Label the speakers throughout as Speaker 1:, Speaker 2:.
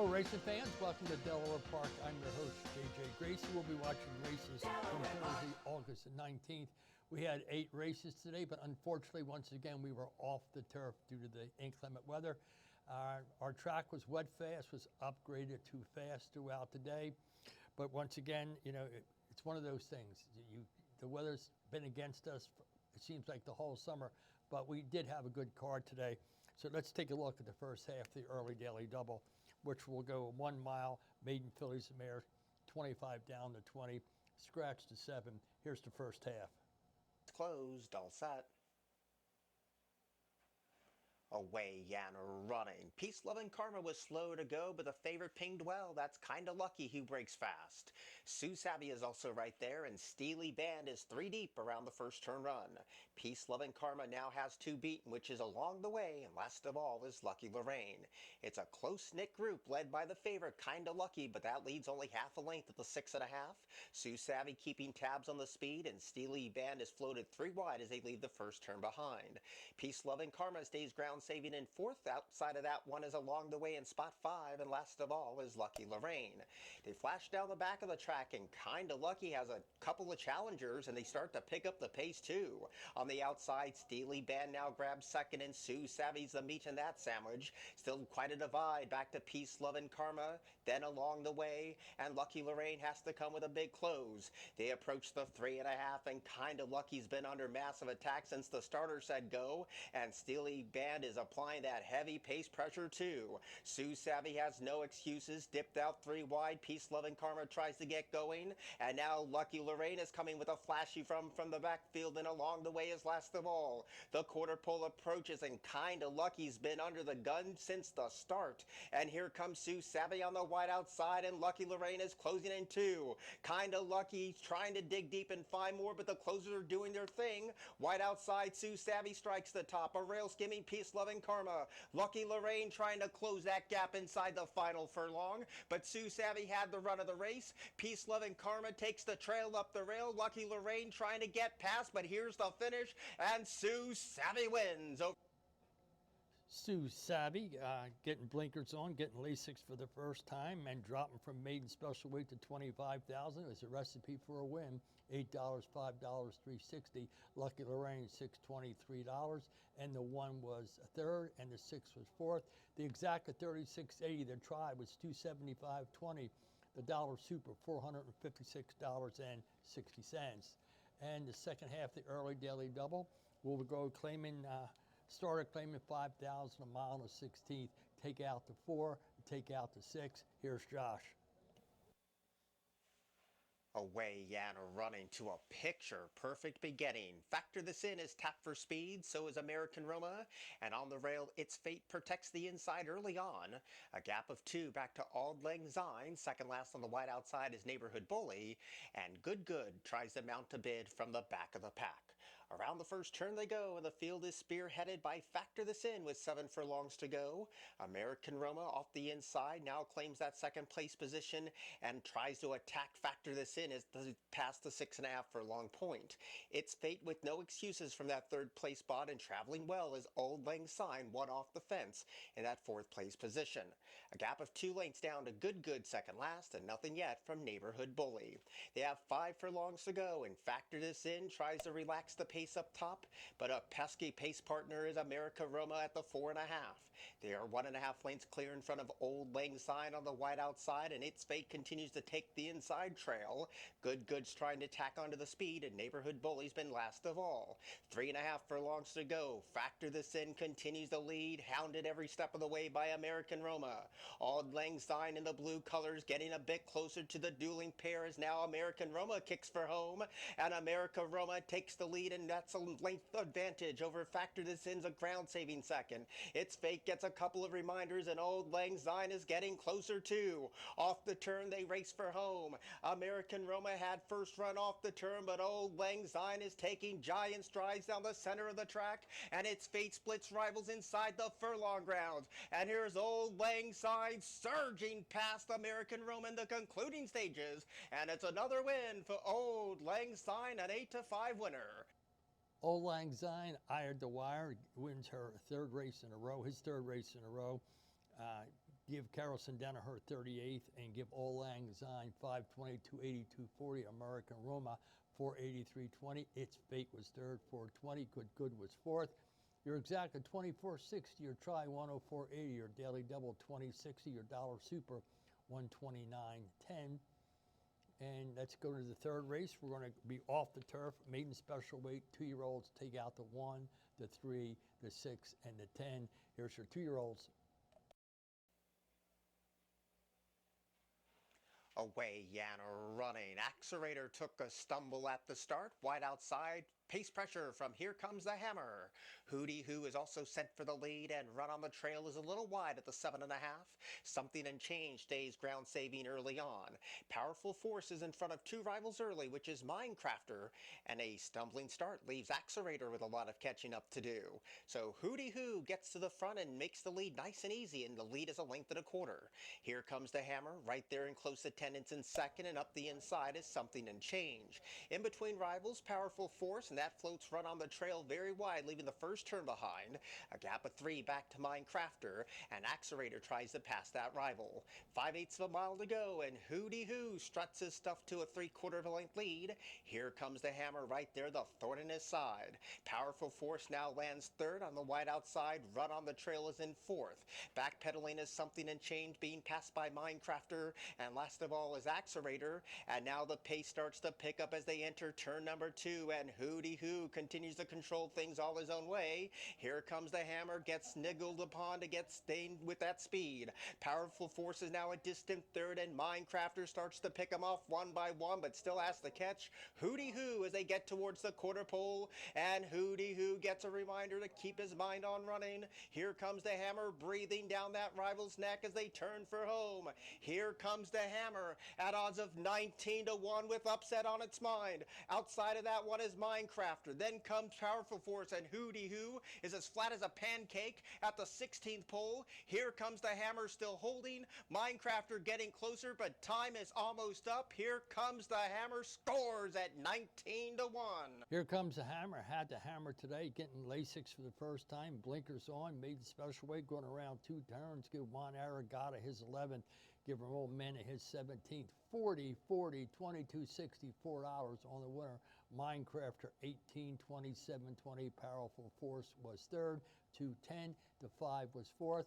Speaker 1: Hello, racing fans. Welcome to Delaware Park. I'm your host, JJ Gracie. We'll be watching races from Thursday, August the 19th. We had 8 races today, but unfortunately, once again, we were off the turf due to the inclement weather. Our track was wet fast, was upgraded to fast throughout the day. But once again, you know, it's one of those things. The weather's been against us, it seems like the whole summer, but we did have a good card today. So let's take a look at the first half, the early daily double, which will go 1 mile, maiden fillies and mares, 25 down to 20, scratch to 7. Here's the first half.
Speaker 2: It's closed, all set. Away and running. Peace Loving Karma was slow to go, but the favorite pinged well. That's kinda lucky who breaks fast. Savy is also right there, and Steely Band is 3 deep around the first turn run. Peace Loving Karma now has 2 beaten, which is along the way, and last of all is Lucky Lorraine. It's a close-knit group led by the favorite, kinda lucky, but that leads only half a length at the 6.5. Savy keeping tabs on the speed, and Steely Band is floated 3 wide as they leave the first turn behind. Peace Loving Karma stays ground saving in 4th. Outside of that one is along the way in spot 5, and last of all is Lucky Lorraine. They flash down the back of the track, and Kinda Lucky has a couple of challengers, and they start to pick up the pace too. On the outside, Steely Band now grabs second, and Savy's the meat in that sandwich. Still quite a divide back to Peace Loving Karma, then along the way, and Lucky Lorraine has to come with a big close. They approach the 3.5, and Kinda Lucky's been under massive attack since the starter said go, and Steely Band is applying that heavy pace pressure too. Savy has no excuses, dipped out 3 wide. Peace Loving Karma tries to get going, and now Lucky Lorraine is coming with a flashy from the backfield, and along the way is last of all. The quarter pole approaches, and Kinda Lucky's been under the gun since the start. And here comes Savy on the wide outside, and Lucky Lorraine is closing in 2. Kinda Lucky trying to dig deep and find more, but the closers are doing their thing. Wide outside, Savy strikes the top. A rail skimming Peace Loving Karma. Lucky Lorraine trying to close that gap inside the final furlong, but Savy had the run of the race. Peace Loving Karma takes the trail up the rail. Lucky Lorraine trying to get past, but here's the finish, and Savy wins.
Speaker 1: Savy getting blinkers on, getting Lasix for the first time, and dropping from maiden special weight to 25,000 is a recipe for a win. $8, $5, $3.60. Lucky Lorraine $6.23, and the 1 was a 3rd, and the 6 was 4th. The exact at 36.80. The try was $275.20. The dollar super $456.60. And the second half, the early daily double, will go claiming. Started claiming 5,000 a mile and a 16th. Take out the 4, take out the 6. Here's Josh.
Speaker 2: Away and running to a picture-perfect beginning. Factor this in as Tap for Speed, so is American Roma. And on the rail, Its Fate protects the inside early on. A gap of 2 back to Auld Lang Syne. Second last on the wide outside is Neighborhood Bully. And Good tries to mount a bid from the back of the pack. Around the first turn they go, and the field is spearheaded by Factor This In with 7 furlongs to go. American Roma off the inside now claims that second place position and tries to attack Factor This In is past the 6.5 furlong point. Its Fate with no excuses from that 3rd place spot, and traveling well as Auld Lang Syne won off the fence in that 4th place position. A gap of 2 lengths down to Good second last, and nothing yet from Neighborhood Bully. They have 5 furlongs to go, and Factor This In tries to relax the pace up top, but a pesky pace partner is America Roma at the 4.5. They are 1.5 lengths clear in front of Auld Lang Syne on the wide outside, and Its Fate continues to take the inside trail. Good's trying to tack onto the speed, and Neighborhood Bully's been last of all. 3.5 furlongs to go. Factor This In continues to lead, hounded every step of the way by American Roma. Auld Lang Syne in the blue colors getting a bit closer to the dueling pair as now American Roma kicks for home, and America Roma takes the lead, and that's a length advantage over Factor This In's a ground-saving second. Its Fate gets a couple of reminders, and Auld Lang Syne is getting closer too. Off the turn, they race for home. American Roma had first run off the turn, but Auld Lang Syne is taking giant strides down the center of the track, and Its Fate splits rivals inside the furlong ground. And here's Auld Lang Syne surging past American Roma in the concluding stages, and it's another win for Auld Lang Syne, an 8-5 winner.
Speaker 1: Auld Lang Syne, eyed the wire, wins her 3rd race in a row, his 3rd race in a row. Give Carolson Danaher 38th, and give Olang Zine 522, 8240. American Roma 483.20. Its Fate was third, 420. Good was fourth. Your exact at 24.60. Your try 104.80. Your daily double 20.60. Your dollar super 129.10. And let's go to the third race. We're going to be off the turf. Maiden special weight. 2-year-olds take out the 1, the 3, the 6, and the 10. Here's your 2-year-olds.
Speaker 2: Away Yanner running. Accelerator took a stumble at the start. Wide outside. Pace pressure from Here Comes the Hammer. Hootie Hoo is also sent for the lead, and Run on the Trail is a little wide at the 7.5. Something and Change stays ground saving early on. Powerful Force is in front of 2 rivals early, which is Minecrafter, and a stumbling start leaves Accelerator with a lot of catching up to do. So Hootie Hoo gets to the front and makes the lead nice and easy, and the lead is a length and a quarter. Here Comes the Hammer, right there in close attendance in second, and up the inside is Something and Change. In between rivals, Powerful Force, and that floats Run on the Trail very wide, leaving the first turn behind. A gap of 3 back to Minecrafter, and Accelerator tries to pass that rival. 5/8 of a mile to go, and Hootie Hoo struts his stuff to a 3/4 of a length lead. Here Comes the Hammer right there, the thorn in his side. Powerful Force now lands third on the wide outside. Run on the Trail is in fourth. Backpedaling is Something and Change, being passed by Minecrafter, and last of all is Accelerator. And now the pace starts to pick up as they enter turn number 2, and Hootie Hoo continues to control things all his own way. Here Comes the Hammer, gets niggled upon to get stained with that speed. Powerful Force is now a distant third, and Minecrafter starts to pick him off one by one, but still has to catch Hootie Hoo as they get towards the quarter pole, and Hootie Hoo gets a reminder to keep his mind on running. Here Comes the Hammer, breathing down that rival's neck as they turn for home. Here Comes the Hammer at odds of 19-1 with upset on its mind. Outside of that one is Minecrafter. Then comes Powerful Force, and Hootie Hoo is as flat as a pancake at the 16th pole. Here Comes the Hammer still holding. Minecrafter getting closer, but time is almost up. Here Comes the Hammer, scores at 19-1.
Speaker 1: Here Comes the Hammer. Had the hammer today, getting Lasix for the first time. Blinkers on, Maiden special weight, going around 2 turns. Give Juan Aragata his 11th. Give Ramon Mena his 17th. 40, 40, 22, 64 hours on the winner. Minecrafter 18, 27, 20. Powerful Force was third. 210 to 5 was fourth.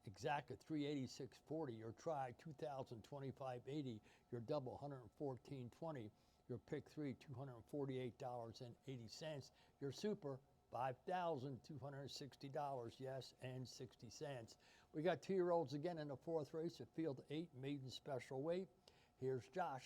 Speaker 1: Exact at 386.40. Your try 2,025.80. Your double 114.20. Your pick 3 $248.80. Your super $5,260. Yes, and 60 cents. We got 2-year-olds again in the fourth race at field 8, maiden special weight. Here's Josh.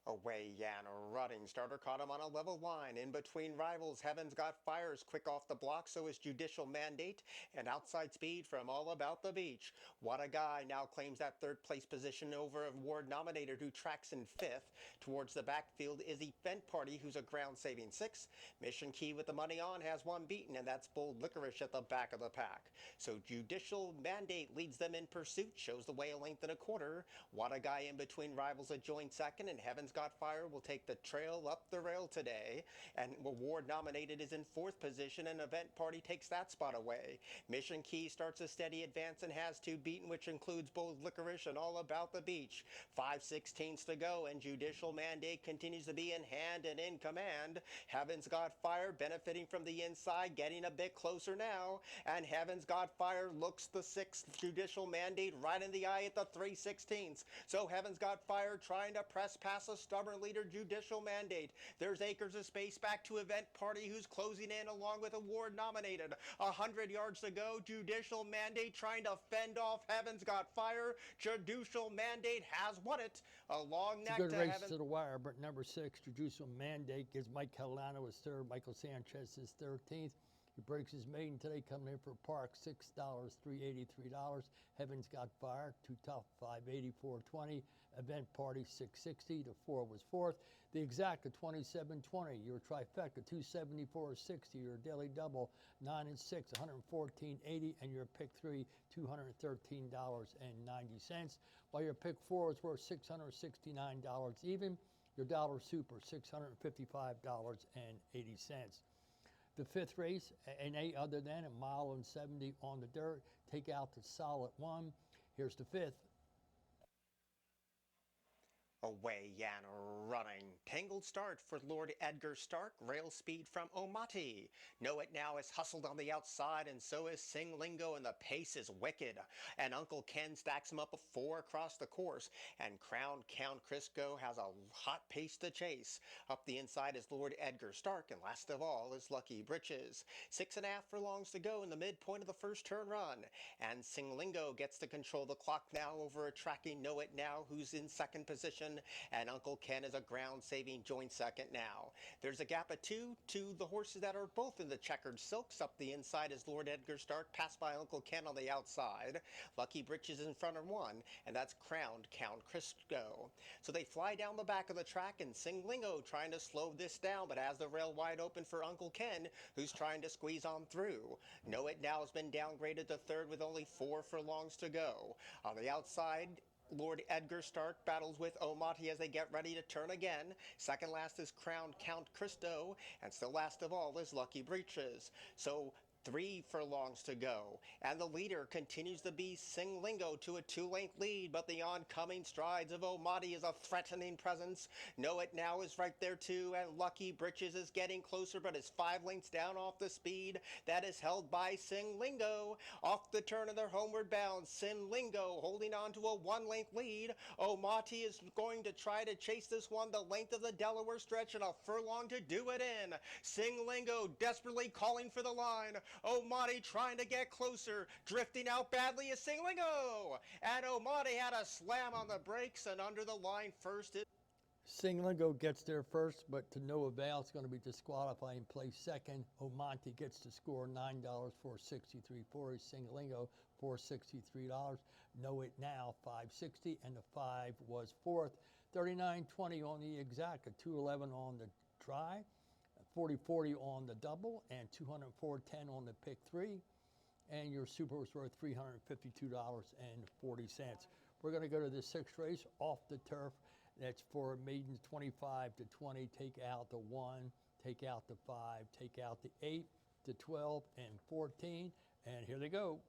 Speaker 2: Away Yanner running. Starter caught him on a level line. In between rivals, Heaven's Got Fires quick off the block, so is Judicial Mandate, and outside speed from All About the Beach. What a Guy now claims that third place position over award nominator who tracks in 5th. Towards the backfield is Event Party, who's a ground saving 6. Mission Key with the money on has one beaten, and that's Bold Licorice at the back of the pack. So Judicial Mandate leads them in pursuit, shows the way a length and a quarter. What a Guy in between rivals a joint second, and Heaven's Got Fire will take the trail up the rail today, and award nominated is in 4th position, and Event Party takes that spot away. Mission Key starts a steady advance and has 2 beaten, which includes Bold Licorice and All About the Beach. 5/16 to go, and Judicial Mandate continues to be in hand and in command. Heaven's Got Fire benefiting from the inside, getting a bit closer now, and Heaven's Got Fire looks the 6th Judicial Mandate right in the eye at the 3/16. So Heaven's Got Fire trying to press past a stubborn leader, Judicial Mandate. There's acres of space back to Event Party, who's closing in along with award nominated. 100 yards to go. Judicial Mandate trying to fend off Heaven's Got Fire. Judicial Mandate has won it. A long neck
Speaker 1: Good
Speaker 2: to
Speaker 1: race
Speaker 2: Heaven.
Speaker 1: to the wire, but number 6, Judicial Mandate, gives Mike Catalano his 3rd, Michael Sanchez his 13th. He breaks his maiden today, coming in for Park, $6, $383. Heaven's Got Fire, 2 tough, $584.20. Event Party, $660 to 4 was 4th. The exact at 27.20. Your trifecta, $274.60. Your daily double, 9 and 6, $114.80, and your pick 3, $213.90. While your pick 4 is worth $669 even. Your dollar super, $655.80. The fifth race, an 8 other than a mile and 70 on the dirt. Take out the solid 1. Here's the fifth.
Speaker 2: Away and running. Tangled start for Lord Edgar Stark. Rail speed from Omati. Know It Now is hustled on the outside, and so is Sing Lingo, and the pace is wicked. And Uncle Ken stacks him up a 4 across the course. And Crowned Count Crisco has a hot pace to chase. Up the inside is Lord Edgar Stark, and last of all is Lucky Britches. 6.5 furlongs to go in the midpoint of the first turn run. And Sing Lingo gets to control the clock now over a tracking Know It Now, who's in second position. And Uncle Ken is a ground-saving joint second now. There's a gap of 2 to the horses that are both in the checkered silks. Up the inside is Lord Edgar Stark, passed by Uncle Ken on the outside. Lucky Britches in front of 1, and that's Crowned Count Crisco. So they fly down the back of the track, and Sing Lingo trying to slow this down, but has the rail wide open for Uncle Ken, who's trying to squeeze on through. Know It Now has been downgraded to third with only 4 furlongs to go. On the outside, Lord Edgar Stark battles with Omati as they get ready to turn again. Second last is Crowned Count Crisco, and still last of all is Lucky Britches. So 3 furlongs to go, and the leader continues to be Sing Lingo to a 2-length lead, but the oncoming strides of Omati is a threatening presence. Know It Now is right there too, and Lucky Britches is getting closer, but is 5 lengths down off the speed that is held by Sing Lingo. Off the turn of their homeward bound, Sing Lingo holding on to a 1-length lead. Omati is going to try to chase this one the length of the Delaware stretch, and a furlong to do it in. Sing Lingo desperately calling for the line. Omati trying to get closer. Drifting out badly is Sing Lingo. And Omati had a slam on the brakes, and under the line first is
Speaker 1: Sing Lingo gets there first, but to no avail. It's going to be disqualifying. Place second. Omati gets to score $9 for 63.40. Sing Lingo for $63. Know It Now $5.60, and the 5 was fourth. 39.20 on the exact, a 2.11 on the try. 40.40 on the double, and 204.10 on the pick 3, and your super was worth $352.40. We're going to go to the 6th race off the turf. That's for maidens 25 to 20. Take out the 1, take out the 5, take out the 8, the 12, and 14, and here they go.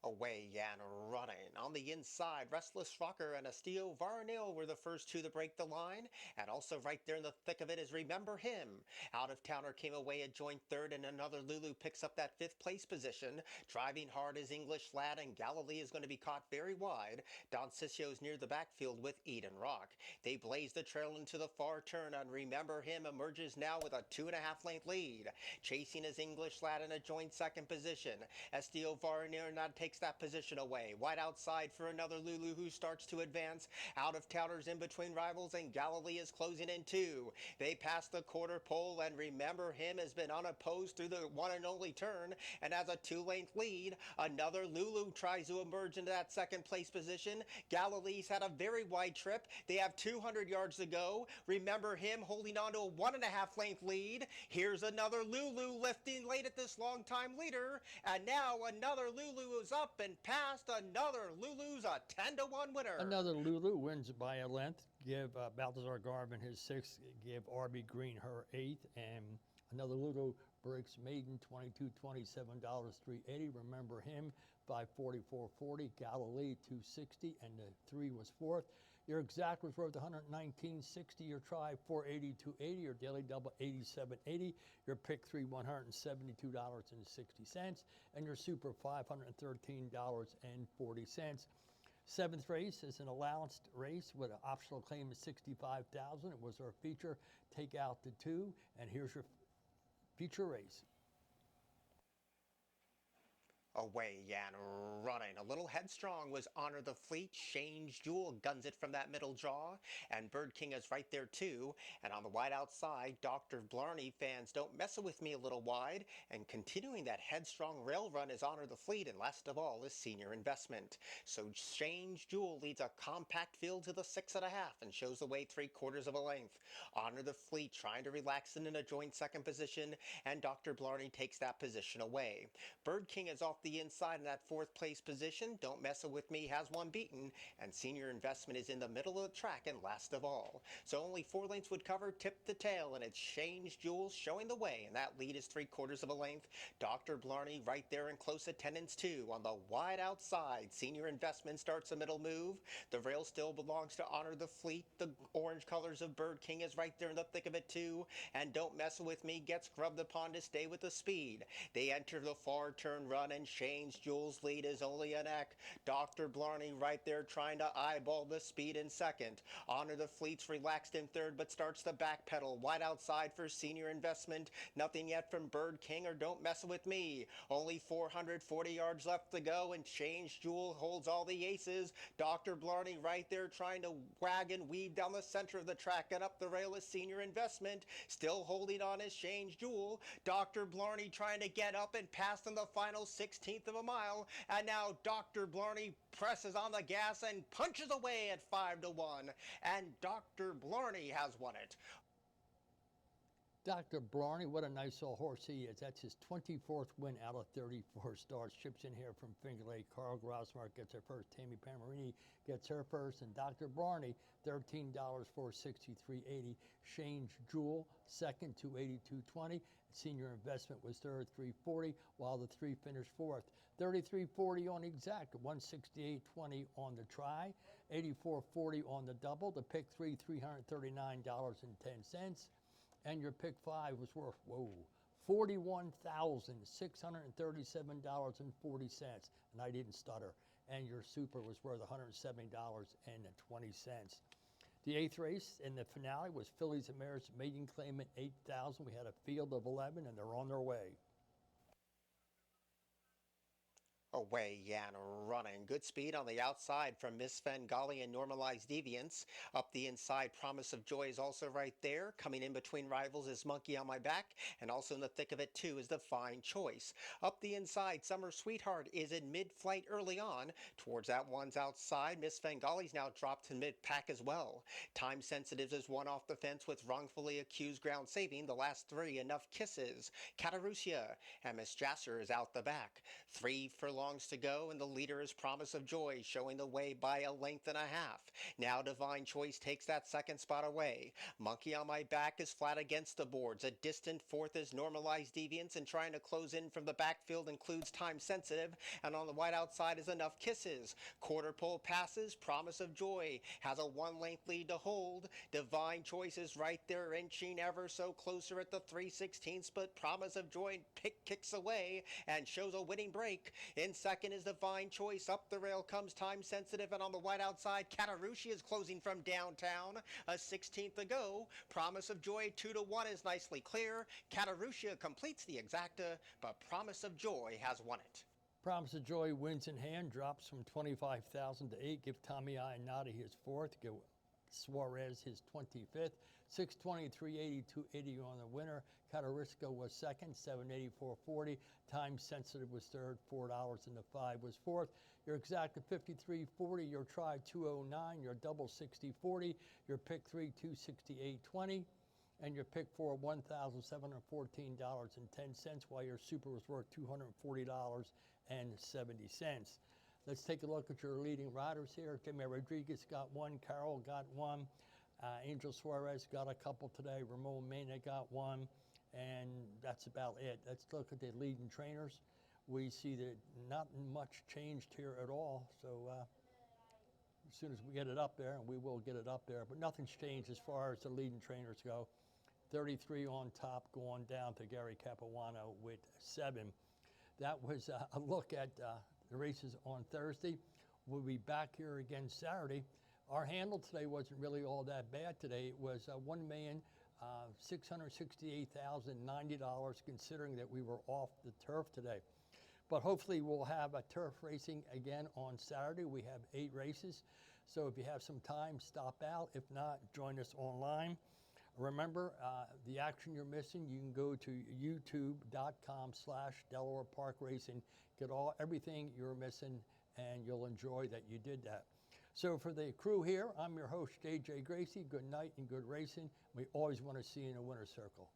Speaker 2: Away and running. On the inside, Restless Rocker and Estio Varnil were the first 2 to break the line. And also right there in the thick of it is Remember Him. Out of Towner came away a joint third, and Another Lulu picks up that 5th place position. Driving hard is English Lad, and Galilee is going to be caught very wide. Don Cicio's near the backfield with Eden Rock. They blaze the trail into the far turn, and Remember Him emerges now with a 2.5-length lead. Chasing is English Lad in a joint second position. Estio Varnil now takes that position away. Wide outside for Another Lulu, who starts to advance. Out of Towners in between rivals, and Galilee is closing in 2. They pass the quarter pole, and Remember Him has been unopposed through the one and only turn, and has a 2-length lead. Another Lulu tries to emerge into that second place position. Galilee's had a very wide trip. They have 200 yards to go. Remember Him holding on to a 1.5-length lead. Here's Another Lulu lifting late at this long-time leader, and now Another Lulu is up and past. Another Lulu's a 10-1 winner.
Speaker 1: Another Lulu wins by a length. Give Balthazar Garvin his 6th. Give R.B. Green her 8th. And Another Lulu breaks maiden 22, $27, $3.80. Remember Him 544.40. Galilee 260, and the 3 was fourth. Your exact was worth $119.60. Your try $482.80. Your daily double $87.80. Your pick 3 $172.60, and your super $513.40. 7th race is an allowance race with an optional claim of $65,000. It was our feature. Take out the 2, and here's your feature race.
Speaker 2: Away and running. A little headstrong was Honor the Fleet. Shane's Jewel guns it from that middle jaw. And Bird King is right there too. And on the wide outside, Dr. Blarney fans don't mess with me a little wide. And continuing that headstrong rail run is Honor the Fleet. And last of all is Senior Investment. So Shane's Jewel leads a compact field to the 6.5 and shows the way 3/4 of a length. Honor the Fleet trying to relax in a joint second position. And Dr. Blarney takes that position away. Bird King is off the inside in that fourth place position, Don't Mess With Me has one beaten, and Senior Investment is in the middle of the track and last of all. So only 4 lengths would cover tip the tail, and it's Shane's Jewels showing the way, and that lead is 3/4 of a length. Dr. Blarney right there in close attendance too. On the wide outside, Senior Investment starts a middle move. The rail still belongs to Honor the Fleet. The orange colors of Bird King is right there in the thick of it too, and Don't Mess With Me gets grubbed upon to stay with the speed. They enter the far turn run, and Shane's Jewels lead is only a neck. Dr. Blarney right there trying to eyeball the speed in second. Honor the Fleet's relaxed in third, but starts the back pedal. Wide outside for Senior Investment. Nothing yet from Bird King or Don't Mess With Me. Only 440 yards left to go, and Shane's Jewel holds all the aces. Dr. Blarney right there trying to wag and weave down the center of the track, and up the rail is Senior Investment. Still holding on is Shane's Jewel. Dr. Blarney trying to get up and pass in the final 16th of a mile. And now Dr. Blarney presses on the gas and punches away at 5-1. And Dr. Blarney has won it.
Speaker 1: Dr. Blarney, what a nice old horse he is. That's his 24th win out of 34 starts. Chips in here from Finger Lake. Carl Grossmark gets her first. Tammy Pamarini gets her first. And Dr. Blarney, $13 for 63.80. Shane's Jewel, second, 282.20. Senior Investment was third, 340, while the three finished fourth. 33.40 on the exact, 168.20 on the try, 84.40 on the double. The pick three, $339.10. And your pick five was worth, $41,637.40. And I didn't stutter. And your super was worth $170.20. The eighth race in the finale was Fillies and Mares maiden claim at 8,000. We had a field of 11, and they're on their way.
Speaker 2: Away and running. Good speed on the outside from Miss Svengali and Normalized Deviance. Up the inside, Promise of Joy is also right there. Coming in between rivals is Monkey on My Back, and also in the thick of it too is the Fine Choice. Up the inside, Summer Sweetheart is in mid-flight early on. Towards that one's outside, Miss Svengali's now dropped to mid-pack as well. Time Sensitives is one off the fence with Wrongfully Accused Ground Saving. The last three, Enough Kisses, Catarusia, and Miss Jasser is out the back. 3 furlongs to go, and the leader is Promise of Joy, showing the way by a length and a half. Now Divine Choice takes that second spot away. Monkey on My Back is flat against the boards. A distant fourth is Normalized Deviance, and trying to close in from the backfield includes Time Sensitive, and on the wide outside is Enough Kisses. Quarter pole passes, Promise of Joy has a 1-length lead to hold. Divine Choice is right there, inching ever so closer at the 3/16, but Promise of Joy kicks away and shows a winning break. In second is Divine Choice. Up the rail comes Time Sensitive, and on the wide outside, Catarushi is closing from downtown. A 16th to go. Promise of Joy 2-1 is nicely clear. Catarushi completes the exacta, but Promise of Joy has won it.
Speaker 1: Promise of Joy wins in hand, drops from 25,000 to 8. Give Tommy Ionati his fourth. Give Suarez his 25th. 620, 380, 280 on the winner. Catarisco was second, 784.40. Time Sensitive was third, $4, and the 5 was fourth. Your exact 53.40. Your try 209. Your double 60.40. Your pick 3 268.20. And your pick 4 $1,714.10. While your super was worth $240.70. Let's take a look at your leading riders here. Jimmy Rodriguez got one. Carol got one. Angel Suarez got a couple today. Ramon Mena got one. And that's about it. Let's look at the leading trainers. We see that not much changed here at all. So as soon as we get it up there, and we will get it up there, but nothing's changed as far as the leading trainers go. 33 on top, going down to Gary Capuano with 7. That was a look at the races on Thursday. We'll be back here again Saturday. Our handle today wasn't really all that bad today. It was $1,668,090, considering that we were off the turf today. But hopefully we'll have a turf racing again on Saturday. We have 8 races. So if you have some time, stop out. If not, join us online. Remember, the action you're missing, you can go to youtube.com/Delaware Park Racing. Get everything you're missing, and you'll enjoy that you did that. So for the crew here, I'm your host, JJ Gracie. Good night and good racing. We always want to see you in a winner's circle.